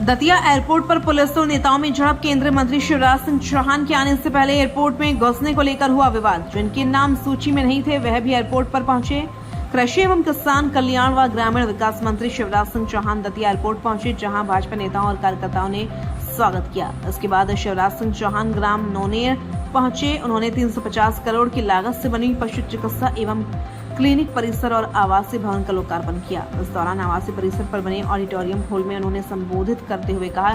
Datia airport पर police और नेताओं में झड़प। केंद्रीय मंत्री शिवराज सिंह चौहान के आने से पहले एयरपोर्ट में घुसने को लेकर हुआ विवाद। जिनके नाम सूची में नहीं थे वह भी एयरपोर्ट पर पहुंचे। कृषि एवं किसान कल्याण व ग्रामीण विकास मंत्री शिवराज सिंह चौहान दतिया एयरपोर्ट पहुंचे, जहां भाजपा नेताओं और कार्यकर्ताओं ने स्वागत किया। इसके बाद शिवराज सिंह चौहान ग्राम नोनेर पहुंचे। उन्होंने 350 करोड़ की लागत से बनी पशु चिकित्सा एवं क्लिनिक परिसर और आवासीय भवन का लोकार्पण किया। इस दौरान आवासीय परिसर पर बने ऑडिटोरियम हॉल में उन्होंने संबोधित करते हुए कहा,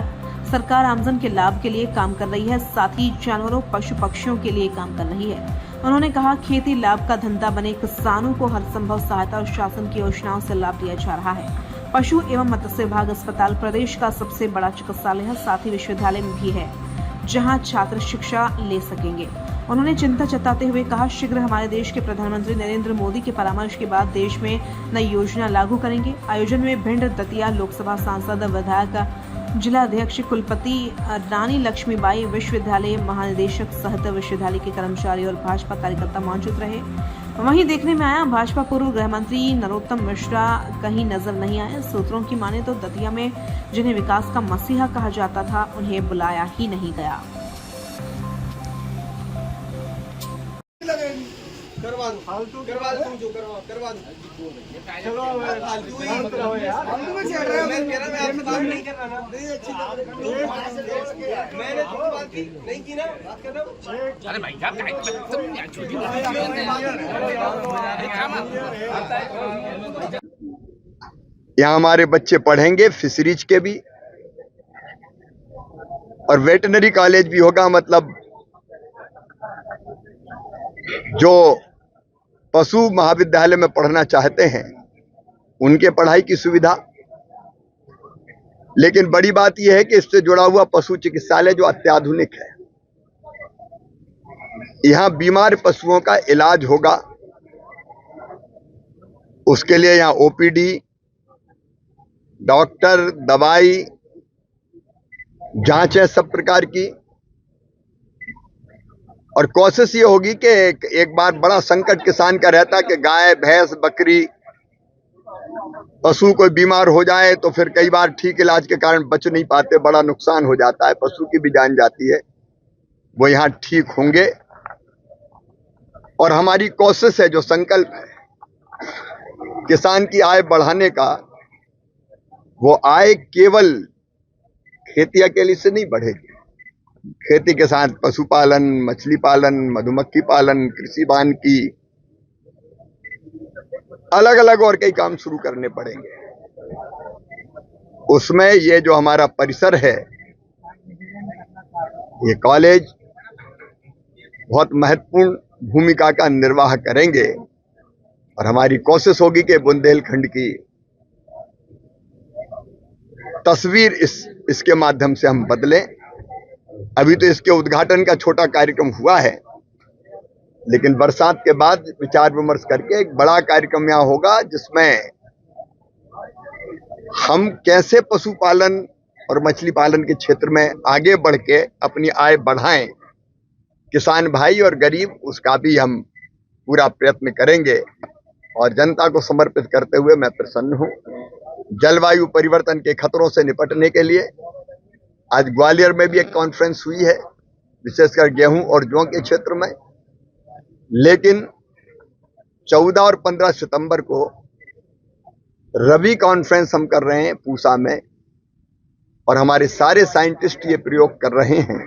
सरकार आमजन के लाभ के लिए काम कर रही है, साथ ही जानवरों पशु पक्षियों के लिए काम कर रही है। उन्होंने कहा, खेती लाभ का धंधा बने किसानों को हर संभव सहायता और शासन की योजनाओं से लाभ दिया जा रहा है। पशु एवं मत्स्य विभाग अस्पताल प्रदेश का सबसे बड़ा चिकित्सालय है, साथ ही विश्वविद्यालय भी है जहां छात्र शिक्षा ले सकेंगे। उन्होंने चिंता जताते हुए कहा, शीघ्र हमारे देश के प्रधानमंत्री नरेंद्र मोदी के परामर्श के बाद देश में नई योजना लागू करेंगे। आयोजन में भिंड दतिया लोकसभा सांसद, विधायक, जिला अध्यक्ष, कुलपति रानी लक्ष्मीबाई, विश्वविद्यालय महानिदेशक सहित विश्वविद्यालय के कर्मचारी और भाजपा कार्यकर्ता मौजूद रहे। वहीं देखने में आया, भाजपा पूर्व गृह मंत्री नरोत्तम मिश्रा कहीं नजर नहीं आए। सूत्रों की माने तो दतिया में जिन्हें विकास का मसीहा कहा जाता था उन्हें बुलाया ही नहीं गया। करवा दो, फालतू करवा दो, तुम जो करवा दो। चलो फालतू ही फालतू में चढ़ रहे हो। मैं कह रहा, मैं आपसे बात नहीं कर रहा ना। नहीं अच्छी बात है। मैंने तो बात की नहीं की ना, बात कर रहा हूं। अरे भाई साहब क्या छोटी यहाँ हमारे बच्चे पढ़ेंगे, फिशरीज के भी और वेटनरी कॉलेज भी होगा। मतलब जो पशु महाविद्यालय में पढ़ना चाहते हैं उनके पढ़ाई की सुविधा। लेकिन बड़ी बात यह है कि इससे जुड़ा हुआ पशु चिकित्सालय जो अत्याधुनिक है, यहाँ बीमार पशुओं का इलाज होगा। उसके लिए यहाँ ओपीडी, डॉक्टर, दवाई, जांचें सब प्रकार की। और कोशिश ये होगी कि एक बार बड़ा संकट किसान का रहता कि गाय, भैंस, बकरी, पशु कोई बीमार हो जाए तो फिर कई बार ठीक इलाज के कारण बच नहीं पाते, बड़ा नुकसान हो जाता है, पशु की भी जान जाती है। वो यहाँ ठीक होंगे। और हमारी कोशिश है, जो संकल्प है किसान की आय बढ़ाने का, वो आय केवल खेती अकेली से नहीं बढ़ेगी। खेती के साथ पशुपालन, मछली पालन, मधुमक्खी पालन, कृषि वानिकी, अलग अलग और कई काम शुरू करने पड़ेंगे। उसमें ये जो हमारा परिसर है, ये कॉलेज बहुत महत्वपूर्ण भूमिका का निर्वाह करेंगे। और हमारी कोशिश होगी कि बुंदेलखंड की तस्वीर इसके माध्यम से हम बदलें। अभी तो इसके उद्घाटन का छोटा कार्यक्रम हुआ है, लेकिन बरसात के बाद विचार विमर्श करके एक बड़ा कार्यक्रम यहाँ होगा, जिसमें हम कैसे पशुपालन और मछली पालन के क्षेत्र में आगे बढ़ के अपनी आय बढ़ाएं, किसान भाई और गरीब, उसका भी हम पूरा प्रयत्न करेंगे। और जनता को समर्पित करते हुए मैं प्रसन्न हूं। जलवायु परिवर्तन के खतरों से निपटने के लिए आज ग्वालियर में भी एक कॉन्फ्रेंस हुई है, विशेषकर गेहूं और जौ के क्षेत्र में। लेकिन 14 और 15 सितंबर को रबी कॉन्फ्रेंस हम कर रहे हैं पूसा में, और हमारे सारे साइंटिस्ट ये प्रयोग कर रहे हैं